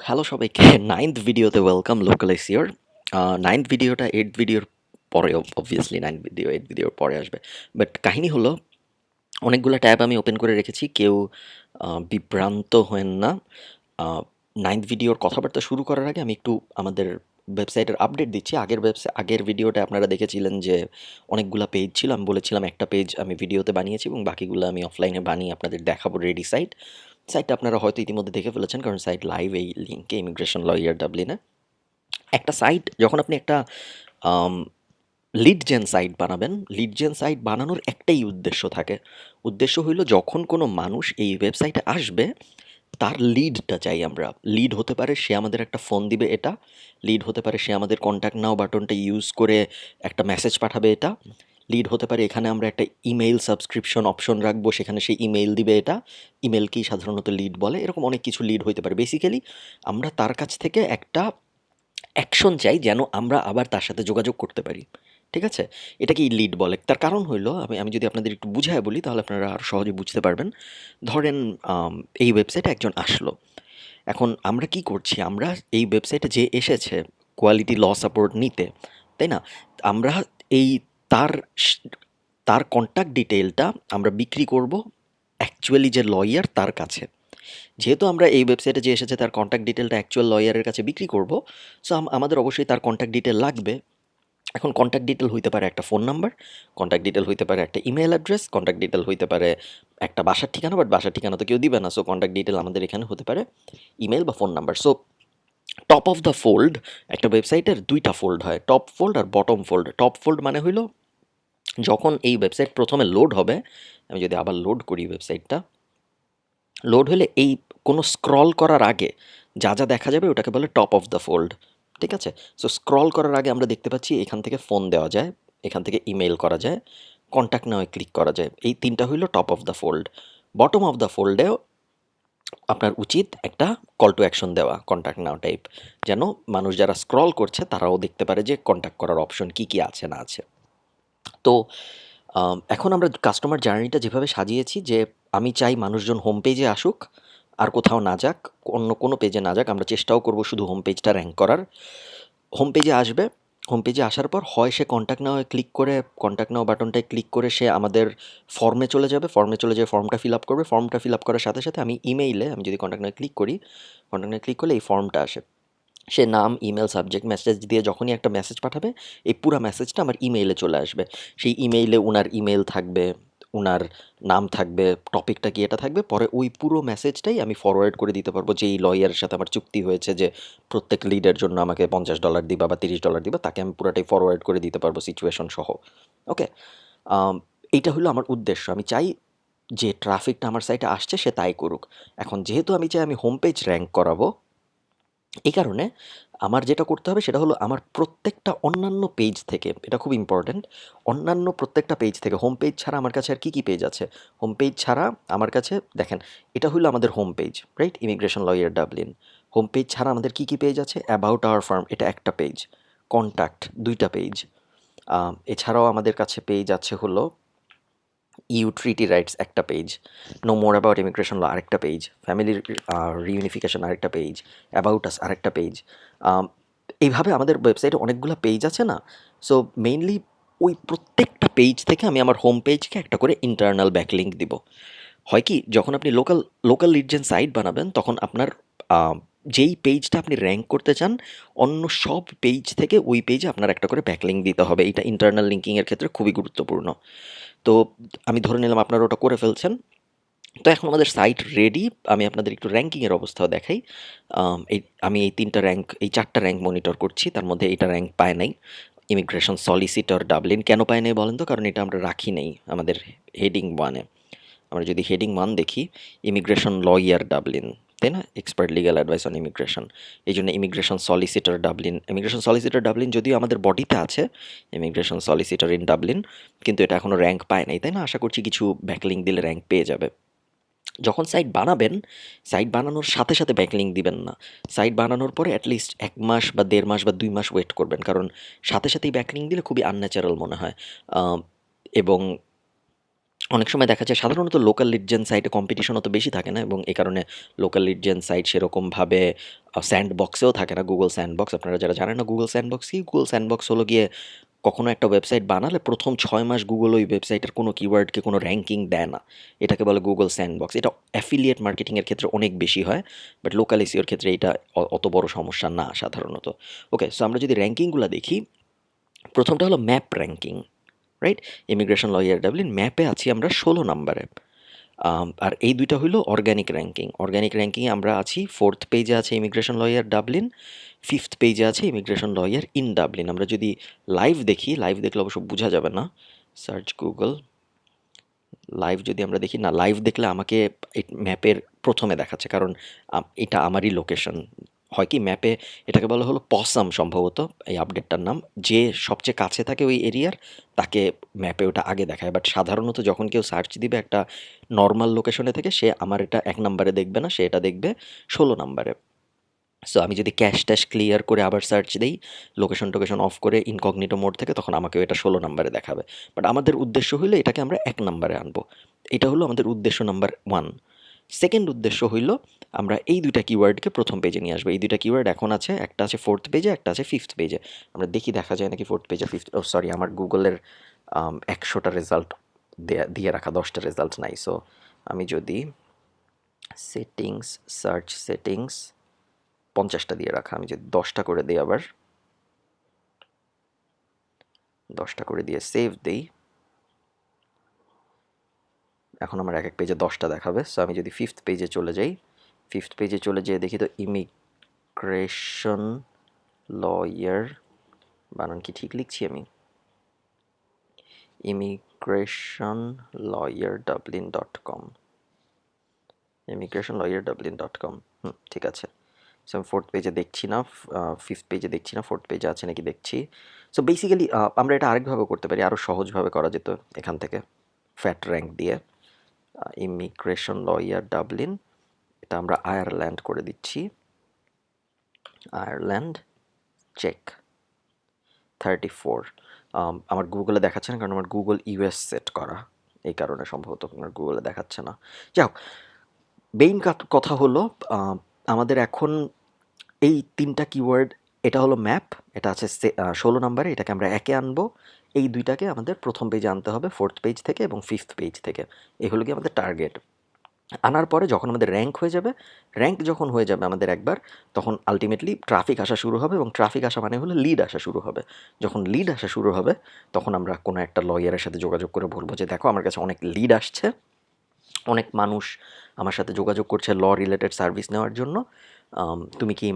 Hello সবাইকে। Ninth ভিডিওতে welcome. Local এসিওর ninth ভিডিওটা এইট ভিডিওর পরে, অবভিয়াসলি নাইন্থ ভিডিও এইট ভিডিওর পরে আসবে। বাট কাহিনী হলো, অনেকগুলো ট্যাব আমি ওপেন করে রেখেছি, কেউ বিভ্রান্ত হয়েন না। নাইন্থ ভিডিওর কথাবার্তা শুরু করার আগে আমি একটু আমাদের ওয়েবসাইটের আপডেট দিচ্ছি। আগের ভিডিওটা আপনারা দেখেছিলেন যে অনেকগুলো পেজ ছিল, আমি বলেছিলাম একটা পেজ আমি ভিডিওতে বানিয়েছি এবং বাকিগুলো আমি অফলাইনে বানিয়ে আপনাদের দেখাবো। রেডি সাইটটা আপনারা হয়তো ইতিমধ্যে দেখে ফেলেছেন, কারণ সাইট লাইভ এই লিঙ্কে ইমিগ্রেশন লয়ার ডাবলিনে। একটা সাইট যখন আপনি একটা লিড জেন সাইট বানাবেন, লিড জেন সাইট বানানোর একটাই উদ্দেশ্য থাকে। উদ্দেশ্য হইল যখন কোনো মানুষ এই ওয়েবসাইটে আসবে তার লিডটা চাই আমরা। লিড হতে পারে সে আমাদের একটা ফোন দিবে, এটা লিড হতে পারে সে আমাদের কন্ট্যাক্ট নাও বাটনটা ইউজ করে একটা মেসেজ পাঠাবে, এটা লিড হতে পারে এখানে আমরা একটা ইমেইল সাবস্ক্রিপশন অপশন রাখবো, সেখানে সে ইমেইল দিবে, এটা ইমেলকেই সাধারণত লিড বলে। এরকম অনেক কিছু লিড হতে পারে। বেসিক্যালি আমরা তার কাছ থেকে একটা অ্যাকশন চাই যেন আমরা আবার তার সাথে যোগাযোগ করতে পারি। ঠিক আছে? এটাকেই লিড বলে। তার কারণ হইলো, আমি আমি যদি আপনাদের একটু বুঝায় বলি তাহলে আপনারা আরও সহজে বুঝতে পারবেন। ধরেন এই ওয়েবসাইটে একজন আসলো। এখন আমরা কি করছি? আমরা এই ওয়েবসাইটে যে এসেছে কোয়ালিটি ল সাপোর্ট নিতে, তাই না? আমরা এই তার স- তার কন্ট্যাক্ট ডিটেইলটা আমরা বিক্রি করব অ্যাকচুয়ালি যে লয়ার তার কাছে। যেহেতু আমরা এই ওয়েবসাইটে যে এসেছে তার কন্ট্যাক্ট ডিটেলটা অ্যাকচুয়াল লয়ারের কাছে বিক্রি করব, সো আমাদের অবশ্যই তার কন্ট্যাক্ট ডিটেল লাগবে। এখন কন্ট্যাক্ট ডিটেল হইতে পারে একটা ফোন নাম্বার, কন্ট্যাক্ট ডিটেল হইতে পারে একটা ইমেল অ্যাড্রেস, কন্ট্যাক্ট ডিটেল হইতে পারে একটা বাসার ঠিকানা, বাট বাসার ঠিকানা তো কেউ দিবে না। সো কন্ট্যাক্ট ডিটেল আমাদের এখানে হতে পারে ইমেল বা phone number. So top of the fold, একটা ওয়েবসাইটের দুইটা ফোল্ড হয়, টপ ফোল্ড আর বটম ফোল্ড। টপ ফোল্ড মানে হইল যখন এই ওয়েবসাইট প্রথমে লোড হবে, আমি যদি আবার লোড করি ওয়েবসাইটটা, লোড হলে এই কোনো স্ক্রল করার আগে যা যা দেখা যাবে ওটাকে বলে টপ অফ দ্য ফোল্ড। ঠিক আছে? সো স্ক্রল করার আগে আমরা দেখতে পাচ্ছি এখান থেকে ফোন দেওয়া যায়, এখান থেকে ইমেল করা যায়, কন্ট্যাক্ট নাও ক্লিক করা যায়। এই তিনটা হইল top of the fold. Bottom of the ফোল্ডেও আপনার উচিত একটা কল টু অ্যাকশন দেওয়া, কন্ট্যাক্ট নাও টাইপ, যেন মানুষ যারা স্ক্রল করছে তারাও দেখতে পারে যে কন্ট্যাক্ট করার অপশন কী কী আছে না আছে। তো এখন আমরা কাস্টমার জার্নিটা যেভাবে সাজিয়েছি যে আমি চাই মানুষজন হোম পেজে আসুক, আর কোথাও না যাক, অন্য কোনো পেজে না যাক। আমরা চেষ্টাও করব শুধু হোম পেজটা র্যাঙ্ক করার। হোম পেজে আসবে, হোম পেজে আসার পর হয় সে কন্ট্যাক্ট নাও ক্লিক করে, কন্ট্যাক্ট নাও বাটনটায় ক্লিক করে সে আমাদের ফর্মে চলে যাবে, ফর্মে চলে যেয়ে ফর্মটা ফিল আপ করবে। ফর্মটা ফিল আপ করার সাথে সাথে আমি ইমেইলে, আমি যদি কন্ট্যাক্ট নাও ক্লিক করি, কন্ট্যাক্ট নাও ক্লিক করলে এই ফর্মটা আসে। সে নাম, ইমেল, সাবজেক্ট, মেসেজ দিয়ে যখনই একটা মেসেজ পাঠাবে, এই পুরো মেসেজটা আমার ইমেইলে চলে আসবে। সেই ইমেইলে উনার ইমেল থাকবে, উনার নাম থাকবে, টপিকটা কি এটা থাকবে। পরে ওই পুরো মেসেজটাই আমি ফরওয়ার্ড করে দিতে পারবো যে এই লয়ারের সাথে আমার চুক্তি হয়েছে যে প্রত্যেক লিডের জন্য আমাকে $50 দিবা বা $30 দিবা, তাকে আমি পুরাটাই ফরওয়ার্ড করে দিতে পারবো সিচুয়েশন সহ। ওকে? এইটা হলো আমার উদ্দেশ্য। আমি চাই যে ট্রাফিকটা আমার সাইটে আসছে সে তাই করুক। এখন যেহেতু আমি চাই আমি হোম পেজ র্যাঙ্ক করাবো, এই কারণে আমার যেটা করতে হবে সেটা হলো আমার প্রত্যেকটা অন্যান্য পেজ থেকে, এটা খুব ইম্পর্ট্যান্ট, অন্যান্য প্রত্যেকটা পেজ থেকে, হোম পেজ ছাড়া আমার কাছে আর কী কী পেজ আছে? হোম পেজ ছাড়া আমার কাছে দেখেন, এটা হলো আমাদের home page, right? Immigration lawyer Dublin. Home page ছাড়া আমাদের কী কী পেজ আছে? অ্যাবাউট আওয়ার ফার্ম, এটা একটা পেজ। কন্ট্যাক্ট, দুইটা পেজ। এছাড়াও আমাদের কাছে পেজ আছে হলো ইউ ট্রিটি রাইটস, একটা page. Know more about immigration law, আরেকটা পেজ। ফ্যামিলির রিইউনিফিকেশন, আরেকটা পেজ। অ্যাবাউট আস, আরেকটা পেজ। এইভাবে আমাদের ওয়েবসাইটে অনেকগুলো পেজ আছে না? সো মেইনলি ওই প্রত্যেকটা পেজ থেকে আমি আমার হোম পেজকে একটা করে ইন্টারনাল ব্যাকলিঙ্ক দিব। হয় কি, যখন আপনি local local lead gen site বানাবেন তখন আপনার যেই পেজটা আপনি র্যাঙ্ক করতে চান, অন্য সব পেজ থেকে ওই পেজে আপনার একটা করে ব্যাকলিঙ্ক দিতে হবে। এটা ইন্টারনাল লিঙ্কিংয়ের ক্ষেত্রে খুবই গুরুত্বপূর্ণ। তো আমি ধরে নিলাম আপনারা ওটা করে ফেলছেন। তো এখন আমাদের সাইট রেডি। আমি আপনাদের একটু র্যাঙ্কিংয়ের অবস্থাও দেখাই। আমি এই ৩টা র্যাঙ্ক, এই ৪টা র্যাঙ্ক মনিটর করছি। তার মধ্যে এটা র্যাঙ্ক পায় নাই। ইমিগ্রেশন সলিসিটর ডাবলিন কেন পায় নাই বলেন তো? কারণ এটা আমরা রাখি নেই আমাদের হেডিং 1-এ। আমরা যদি হেডিং 1 দেখি, ইমিগ্রেশন লয়ার ডাবলিন, তাই না? Expert legal advice on immigration. এই জন্য immigration solicitor Dublin, immigration solicitor Dublin যদিও আমাদের বডিতে আছে, ইমিগ্রেশন সলিসিটর ইন ডাবলিন, কিন্তু এটা এখনও র্যাঙ্ক পায় নাই, তাই না? আশা করছি কিছু ব্যাকলিঙ্ক দিলে র্যাঙ্ক পেয়ে যাবে। যখন সাইট বানাবেন, সাইট বানানোর সাথে সাথে ব্যাকলিঙ্ক দিবেন না। সাইট বানানোর পরে অ্যাটলিস্ট ১ মাস বা ১.৫ মাস বা ২ মাস ওয়েট করবেন, কারণ সাথে সাথেই ব্যাকলিঙ্ক দিলে খুবই আনন্যাচারাল মনে হয়। এবং অনেক সময় দেখা যায় সাধারণত লোকাল লিড জেন সাইটে কম্পিটিশন অত বেশি থাকে না, এবং এই কারণে লোকাল লিড জেন সাইট সেরকমভাবে স্যান্ড বক্সেও থাকে না। গুগল স্যান্ড বক্স, আপনারা যারা জানেন না গুগল স্যান্ড বক্স কি, গুগল স্যান্ড বক্স হলো গিয়ে কখনো একটা ওয়েবসাইট বানালে প্রথম 6 মাস গুগল ওই ওয়েবসাইটের কোনো কিওয়ার্ডকে কোনো র্যাঙ্কিং দেয় না, এটাকে বলে গুগল স্যান্ডবক্স। এটা অ্যাফিলিয়েট মার্কেটিংয়ের ক্ষেত্রে অনেক বেশি হয়, বাট লোকাল এসিওর ক্ষেত্রে এটা অত বড় সমস্যা না সাধারণত। ওকে, সো আমরা যদি র্যাঙ্কিংগুলো দেখি, প্রথমটা হলো map ranking, right? Immigration lawyer Dublin ম্যাপে আছি আমরা 16 নম্বরে। আর এই দুইটা হইলো অর্গানিক র্যাঙ্কিং। অর্গানিক র্যাঙ্কিংয়ে আমরা আছি 4th পেজে আছে ইমিগ্রেশন লয়ার ডাবলিন, 5th পেজে আছে ইমিগ্রেশন লয়ার ইন ডাবলিন। আমরা যদি লাইভ দেখি, লাইভ দেখলে অবশ্য বোঝা যাবে না, সার্চ গুগল লাইভ যদি আমরা দেখি না, লাইভ দেখলে আমাকে ম্যাপের প্রথমে দেখাচ্ছে, কারণ এটা আমারই লোকেশন। হয় কি ম্যাপে এটাকে বলা হলো পসাম সম্ভবত এই আপডেটটার নাম, যে সবচেয়ে কাছে থাকে ওই এরিয়ার তাকে ম্যাপে ওটা আগে দেখায়। বাট সাধারণত যখন কেউ সার্চ দিবে একটা নর্মাল লোকেশনে থেকে, সে আমার এটা 1 নম্বরে দেখবে না, সে এটা দেখবে 16 নম্বরে। সো আমি যদি ক্যাশ ট্যাশ ক্লিয়ার করে আবার সার্চ দিই, লোকেশন টোকেশন অফ করে ইনকগনিটো মোড থেকে, তখন আমাকেও এটা 16 নম্বরে দেখাবে। বাট আমাদের উদ্দেশ্য হইলো এটাকে আমরা 1 নম্বরে আনবো। এটা হলো আমাদের উদ্দেশ্য নাম্বার 1। সেকেন্ড উদ্দেশ্য হইল আমরা এই দুইটা কিওয়ার্ডকে প্রথম পেজে নিয়ে আসবো। এই দুইটা কিওয়ার্ড এখন আছে, একটা আছে 4th পেজে, একটা আছে 5th পেজে। আমরা দেখি দেখা যায় নাকি 4th পেজে 5th, ও সরি, আমার গুগলের 100টা রেজাল্ট দিয়ে রাখা, 10টা রেজাল্ট নাই। সো আমি যদি সেটিংস, সার্চ সেটিংস 50টা দিয়ে রাখা, আমি যদি 10টা করে দিই, আবার 10টা করে দিয়ে সেভ দিই, এখন আমার এক এক পেজে 10টা দেখাবে। সো আমি যদি 5th পেজে চলে যাই, 5th পেজে চলে যেয়ে দেখি তো ইমিগ্রেশন লয়ার, বানান কি ঠিক লিখছি আমি? Immigration lawyer Dublin dot com, immigration lawyer Dublin dot com, ঠিক আছে। সো আমি 4th পেজে দেখছি না, 5th পেজে দেখছি না, 4th পেজে আছে নাকি দেখছি। সো বেসিক্যালি আমরা এটা আরেকভাবে করতে পারি, আরও সহজভাবে করা যেত এখান থেকে, ফ্যাট র্যাঙ্ক দিয়ে। ইমিগ্রেশন লয়ার ডাবলিন, এটা আমরা আয়ারল্যান্ড করে দিচ্ছি, আয়ারল্যান্ড চেক 34। আমার গুগলে দেখাচ্ছে না, কারণ আমার গুগল ইউএস সেট করা, এই কারণে সম্ভবত আমার গুগলে দেখাচ্ছে না। যাই হোক, মেইন কথা হলো আমাদের এখন এই 3টা কিওয়ার্ড, এটা হলো ম্যাপ, এটা আছে 16 নম্বরে, এটাকে আমরা একে আনবো। এই দুইটাকে আমাদের প্রথম পেজে আনতে হবে 4th পেজ থেকে এবং 5th পেজ থেকে। এই হলো কি আমাদের টার্গেট। আনার পরে যখন আমাদের র্যাঙ্ক হয়ে যাবে, র্যাঙ্ক যখন হয়ে যাবে আমাদের একবার, তখন আলটিমেটলি ট্রাফিক আসা শুরু হবে, এবং ট্রাফিক আসা মানে হলো লিড আসা শুরু হবে। যখন লিড আসা শুরু হবে, তখন আমরা কোনো একটা লয়ারের সাথে যোগাযোগ করে বলবো যে দেখো আমার কাছে অনেক লিড আসছে, অনেক মানুষ আমার সাথে যোগাযোগ করছে ল রিলেটেড সার্ভিস নেওয়ার জন্য, তুমি কি এই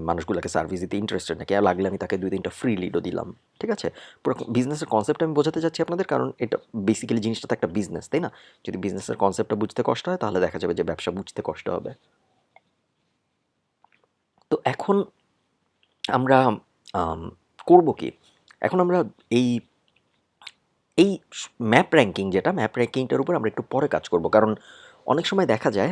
মানুষগুলোকে সার্ভিস দিতে ইন্টারেস্টেড নাকি? আর লাগলে আমি তাকে 2-3টা ফ্রি লিডও দিলাম, ঠিক আছে? পুরো বিজনেসের কনসেপ্ট আমি বোঝাতে চাচ্ছি আপনাদের, কারণ এটা বেসিক্যালি জিনিসটা তো একটা বিজনেস, তাই না? যদি বিজনেসের কনসেপ্টটা বুঝতে কষ্ট হয়, তাহলে দেখা যাবে যে ব্যবসা বুঝতে কষ্ট হবে। তো এখন আমরা করব কি? এখন আমরা এই এই ম্যাপ র্যাঙ্কিং, যেটা ম্যাপ র্যাঙ্কিংটার উপর আমরা একটু পরে কাজ করব, কারণ অনেক সময় দেখা যায়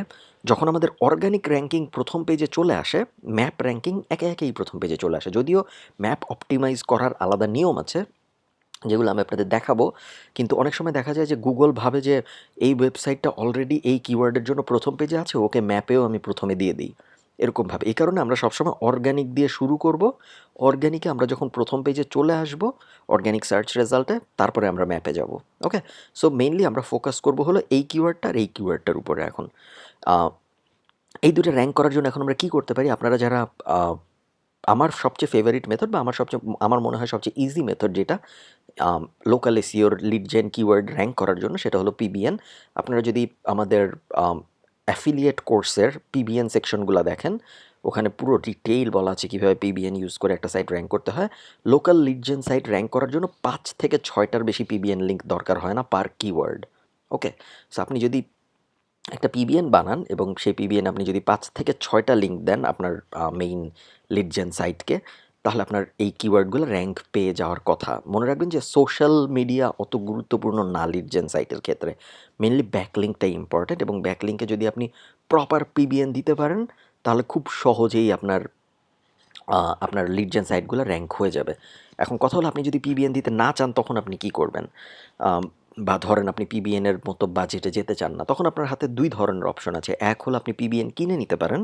যখন আমাদের অর্গানিক র্যাঙ্কিং প্রথম পেজে চলে আসে, ম্যাপ র্যাঙ্কিং একে একেই প্রথম পেজে চলে আসে। যদিও ম্যাপ অপটিমাইজ করার আলাদা নিয়ম আছে, যেগুলো আমি আপনাদের দেখাবো, কিন্তু অনেক সময় দেখা যায় যে গুগল ভাবে যে এই ওয়েবসাইটটা অলরেডি এই কিওয়ার্ডের জন্য প্রথম পেজে আছে, ওকে ম্যাপেও আমি প্রথমে দিয়ে দিই, এরকমভাবে। এই কারণে আমরা সবসময় অর্গানিক দিয়ে শুরু করব। অর্গানিকে আমরা যখন প্রথম পেজে চলে আসব অর্গানিক সার্চ রেজাল্টে, তারপরে আমরা ম্যাপে যাব। ওকে, সো মেইনলি আমরা ফোকাস করব হলো এই কিওয়ার্ডটা আর এই কিওয়ার্ডটার উপরে। এখন এই দুটো র্যাঙ্ক করার জন্য এখন আমরা কী করতে পারি? আপনারা যারা আমার সবচেয়ে ফেভারিট মেথড, বা আমার মনে হয় সবচেয়ে ইজি মেথড যেটা লোকাল এসিওর লিড জেন কিওয়ার্ড র্যাঙ্ক করার জন্য, সেটা হলো পিবিএন। আপনারা যদি আমাদের অ্যাফিলিয়েট কোর্সের পিবিএন সেকশনগুলো দেখেন, ওখানে পুরো ডিটেইল বলা আছে কীভাবে পিবিএন ইউজ করে একটা সাইট র্যাঙ্ক করতে হয়। Local lead gen site rank করার জন্য 5 থেকে 6টার বেশি পিবিএন লিঙ্ক দরকার হয় না পার কিওয়ার্ড। ওকে, সো আপনি যদি একটা পিবিএন বানান এবং সেই পিবিএন আপনি যদি 5 থেকে 6টা লিঙ্ক দেন আপনার মেইন লিড জেন সাইটকে, তাহলে আপনার এই কিওয়ার্ডগুলো র্যাঙ্ক পেয়ে যাওয়ার কথা। মনে রাখবেন যে সোশ্যাল মিডিয়া অত গুরুত্বপূর্ণ না লিড জেন সাইটের ক্ষেত্রে, মেনলি ব্যাকলিঙ্কটাই ইম্পর্ট্যান্ট, এবং ব্যাকলিঙ্কে যদি আপনি প্রপার পিবিএন দিতে পারেন, তাহলে খুব সহজেই আপনার লিড জেন সাইটগুলো র্যাঙ্ক হয়ে যাবে। এখন কথা হলো, আপনি যদি পিবিএন দিতে না চান, তখন আপনি কি করবেন? বা ধরেন আপনি পিবিএনের মতো বাজেটে যেতে চান না, তখন আপনার হাতে দুই ধরনের অপশন আছে। এক হলো আপনি পিবিএন কিনে নিতে পারেন।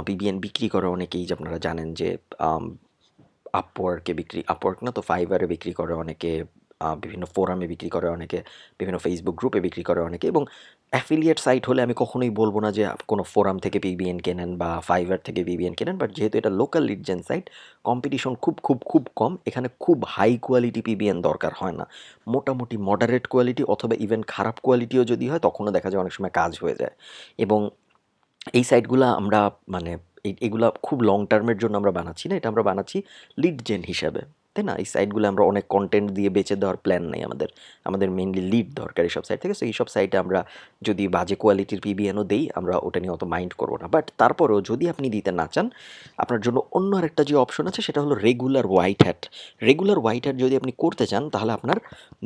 পিবিএন বিক্রি করে অনেকেই, যে আপনারা জানেন যে আপওয়ার্ক না তো ফাইবারে বিক্রি করে অনেকে, বিভিন্ন ফোরামে বিক্রি করে অনেকে, বিভিন্ন ফেসবুক গ্রুপে বিক্রি করে অনেকে। এবং অ্যাফিলিয়েট সাইট হলে আমি কখনোই বলবো না যে কোনো ফোরাম থেকে পিবিএন কেনেন বা ফাইবার থেকে পিবিএন কেনেন, বাট যেহেতু এটা local lead gen site, competition খুব খুব খুব কম, এখানে খুব হাই কোয়ালিটি পিবিএন দরকার হয় না। মোটামুটি মডারেট কোয়ালিটি অথবা ইভেন খারাপ কোয়ালিটিও যদি হয়, তখনও দেখা যায় অনেক সময় কাজ হয়ে যায়। এবং এই সাইটগুলা আমরা মানে এগুলা খুব লং টার্মের জন্য আমরা বানাচ্ছি না, এটা আমরা বানাচ্ছি লিড জেন হিসাবে, তাই না? এই সাইটগুলো আমরা অনেক কন্টেন্ট দিয়ে বেচে দেওয়ার প্ল্যান নেই আমাদের। আমাদের মেইনলি লিড দরকার এইসব সাইট থেকে। সো এইসব সাইটে আমরা যদি বাজে কোয়ালিটির পিবিএনও দেই, আমরা ওটা নিয়ে অত মাইন্ড করবো না। বাট তারপরেও যদি আপনি দিতে না চান, আপনার জন্য অন্য আরেকটা যে অপশন আছে সেটা হলো regular white hat. Regular white hat যদি আপনি করতে চান, তাহলে আপনার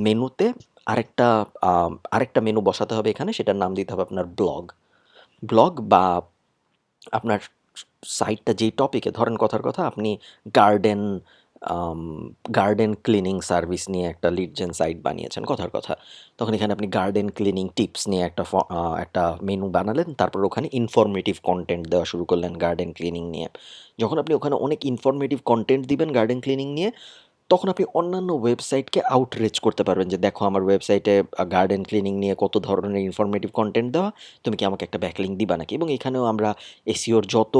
মেনুতে আরেকটা আরেকটা মেনু বসাতে হবে এখানে, সেটার নাম দিতে হবে আপনার ব্লগ বা আপনার সাইটটা যেই টপিকে, ধরেন কথার কথা আপনি গার্ডেন গার্ডেন ক্লিনিং সার্ভিস নিয়ে একটা লিড জেন সাইট বানিয়েছেন কথার কথা, তখন এখানে আপনি গার্ডেন ক্লিনিং টিপস নিয়ে একটা মেনু বানালেন, তারপর ওখানে ইনফরমেটিভ কন্টেন্ট দেওয়া শুরু করলেন গার্ডেন ক্লিনিং নিয়ে। যখন আপনি ওখানে অনেক ইনফরমেটিভ কন্টেন্ট দিবেন গার্ডেন ক্লিনিং নিয়ে, তখন আপনি অন্যান্য ওয়েবসাইটকে আউটরিচ করতে পারবেন যে দেখো আমার ওয়েবসাইটে গার্ডেন ক্লিনিং নিয়ে কত ধরনের ইনফরমেটিভ কন্টেন্ট দেওয়া, তুমি কি আমাকে একটা ব্যাকলিঙ্ক দিবা নাকি? এবং এখানেও আমরা এসইওর যত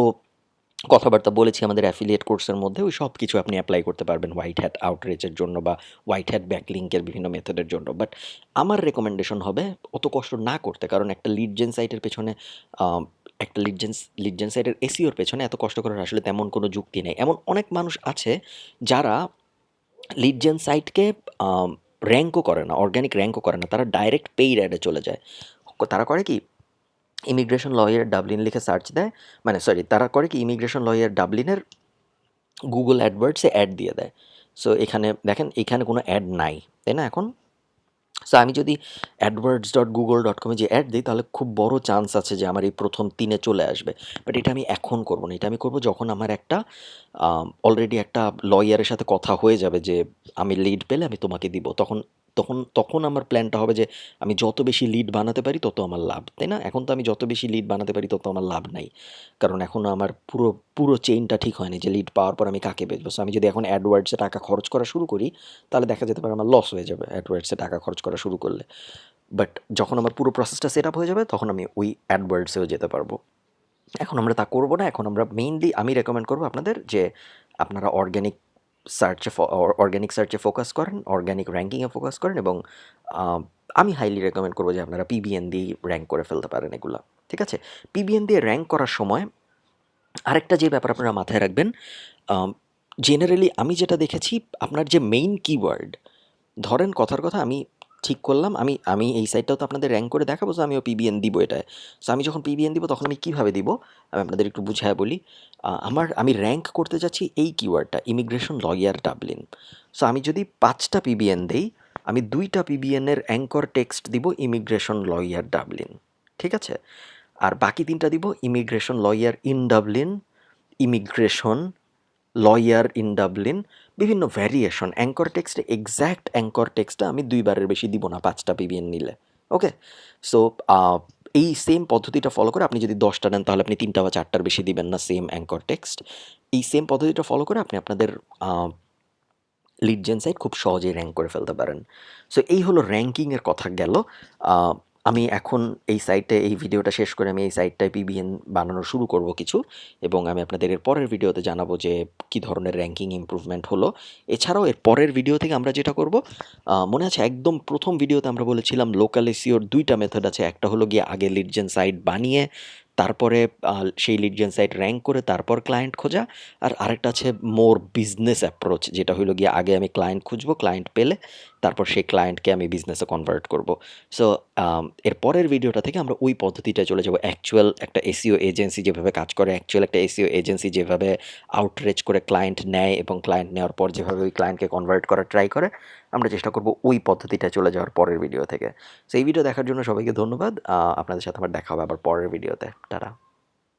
কথাবার্তা বলেছি আমাদের অ্যাফিলিয়েট কোর্সের মধ্যে, ওই সব কিছু আপনি অ্যাপ্লাই করতে পারবেন হোয়াইট হ্যাট আউটরিচের জন্য বা হোয়াইট হ্যাট ব্যাকলিঙ্কের বিভিন্ন মেথডের জন্য। বাট আমার রেকমেন্ডেশন হবে অত কষ্ট না করতে, কারণ একটা লিড জেন সাইটের পেছনে একটা লিড জেন সাইটের এসইওর পেছনে এত কষ্ট করার আসলে তেমন কোনো যুক্তি নেই। এমন অনেক মানুষ আছে যারা লিড জেন সাইটকে র্যাঙ্কও করে না, অর্গানিক র্যাঙ্কও করে না, তারা ডাইরেক্ট পেইড অ্যাডে চলে যায়। তারা করে কি, ইমিগ্রেশন লয়ার ডাবলিন লিখে সার্চ দেয়, মানে সরি, তারা করে কি, ইমিগ্রেশন লয়ার ডাবলিনের গুগল অ্যাডওয়ার্ডসে অ্যাড দিয়ে দেয়। সো এখানে দেখেন, এখানে কোনো অ্যাড নাই, তাই না? এখন সো আমি যদি adwords.google.com যে অ্যাড দিই, তাহলে খুব বড় চান্স আছে যে আমার এই প্রথম 3-এ চলে আসবে। বাট এটা আমি এখন করব না, এটা আমি করব যখন আমার একটা অলরেডি একটা লয়ারের সাথে কথা হয়ে যাবে যে আমি লিড পেলে আমি তোমাকে দিব। তখন তখন তখন আমার প্ল্যানটা হবে যে আমি যত বেশি লিড বানাতে পারি তত আমার লাভ, তাই না? এখন তো আমি যত বেশি লিড বানাতে পারি তত আমার লাভ নাই, কারণ এখনও আমার পুরো পুরো চেইনটা ঠিক হয়নি যে লিড পাওয়ার পর আমি কাকে বেচবো। সো আমি যদি এখন অ্যাডওয়ার্ডসে টাকা খরচ করা শুরু করি, তাহলে দেখা যেতে পারে আমার লস হয়ে যাবে অ্যাডওয়ার্ডসে টাকা খরচ করা শুরু করলে। বাট যখন আমার পুরো প্রসেসটা সেট আপ হয়ে যাবে, তখন আমি ওই অ্যাডওয়ার্ডসেও যেতে পারবো। এখন আমরা তা করবো না, এখন আমরা মেইনলি আমি রেকমেন্ড করবো আপনাদের যে আপনারা অর্গ্যানিক সার্চে ফোকাস করেন, অর্গ্যানিক র্যাঙ্কিংয়ে ফোকাস করেন, এবং আমি হাইলি রেকমেন্ড করবো যে আপনারা পিবিএন দিয়ে র্যাঙ্ক করে ফেলতে পারেন এগুলা, ঠিক আছে? পিবিএন দিয়ে র্যাঙ্ক করার সময় আরেকটা যে ব্যাপার আপনারা মাথায় রাখবেন, জেনারেলি আমি যেটা দেখেছি, আপনার যে মেইন কিওয়ার্ড, ধরেন কথার কথা আমি ঠিক করলাম আমি আমি এই সাইটটাও তো আপনাদের র্যাঙ্ক করে দেখাবো, সো আমিও পিবিএন দিব এটায়। সো আমি যখন পিবিএন দিব তখন আমি কীভাবে দিব, আমি আপনাদের একটু বুঝায় বলি। আমি র্যাঙ্ক করতে যাচ্ছি এই কিওয়ার্ডটা, ইমিগ্রেশন লয়ার ডাবলিন। সো আমি যদি 5টা পিবিএন দেই, আমি 2টা পিবিএনের অ্যাঙ্কর টেক্সট দিব ইমিগ্রেশন লয়ার ডাবলিন, ঠিক আছে? আর বাকি 3টা দিব immigration lawyer in Dublin, immigration lawyer in Dublin, বিভিন্ন ভ্যারিয়েশন। অ্যাঙ্কর টেক্সটে এক্স্যাক্ট অ্যাঙ্কর টেক্সটটা আমি 2বারের বেশি দিব না 5টা পিবিএন নিলে, ওকে? সো এই সেম পদ্ধতিটা ফলো করে আপনি যদি 10টা নেন, তাহলে আপনি 3টা বা 4টার বেশি দিবেন না সেম অ্যাঙ্কর টেক্সট। এই সেম পদ্ধতিটা ফলো করে আপনি আপনাদের লিড জেন সাইট খুব সহজেই র্যাঙ্ক করে ফেলতে পারেন। সো এই হলো র্যাঙ্কিংয়ের কথা গেল। আমি এখন এই ভিডিওটা শেষ করে আমি এই সাইটটায় পিবিএন বানানো শুরু করব কিছু, এবং আমি আপনাদের এর পরের ভিডিওতে জানাবো যে কী ধরনের র্যাঙ্কিং ইমপ্রুভমেন্ট হলো। এছাড়াও এর পরের ভিডিও থেকে আমরা যেটা করব, মনে আছে একদম প্রথম ভিডিওতে আমরা বলেছিলাম লোকাল এসইওর 2টা মেথড আছে। একটা হলো গিয়ে আগে লিড জেন সাইট বানিয়ে তারপরে সেই লিড জেন সাইট র্যাঙ্ক করে তারপর ক্লায়েন্ট খোঁজা, আর আরেকটা আছে মোর বিজনেস অ্যাপ্রোচ, যেটা হলো গিয়ে আগে আমি ক্লায়েন্ট খুঁজবো, ক্লায়েন্ট পেলে তারপর সেই ক্লায়েন্টকে আমি বিজনেসে কনভার্ট করব। সো এর পরের ভিডিওটা থেকে আমরা ওই পদ্ধতিটায় চলে যাবো। অ্যাকচুয়াল একটা এসইও এজেন্সি যেভাবে কাজ করে, অ্যাকচুয়াল একটা এসইও এজেন্সি যেভাবে আউটরিচ করে ক্লায়েন্ট নেয়, এবং ক্লায়েন্ট নেওয়ার পর যেভাবে ওই ক্লায়েন্টকে কনভার্ট করার ট্রাই করে, আমরা চেষ্টা করব ওই পদ্ধতিটায় চলে যাওয়ার পরের ভিডিও থেকে। সো এই ভিডিও দেখার জন্য সবাইকে ধন্যবাদ। আপনাদের সাথে আমার দেখা হবে আবার পরের ভিডিওতে। টাটা।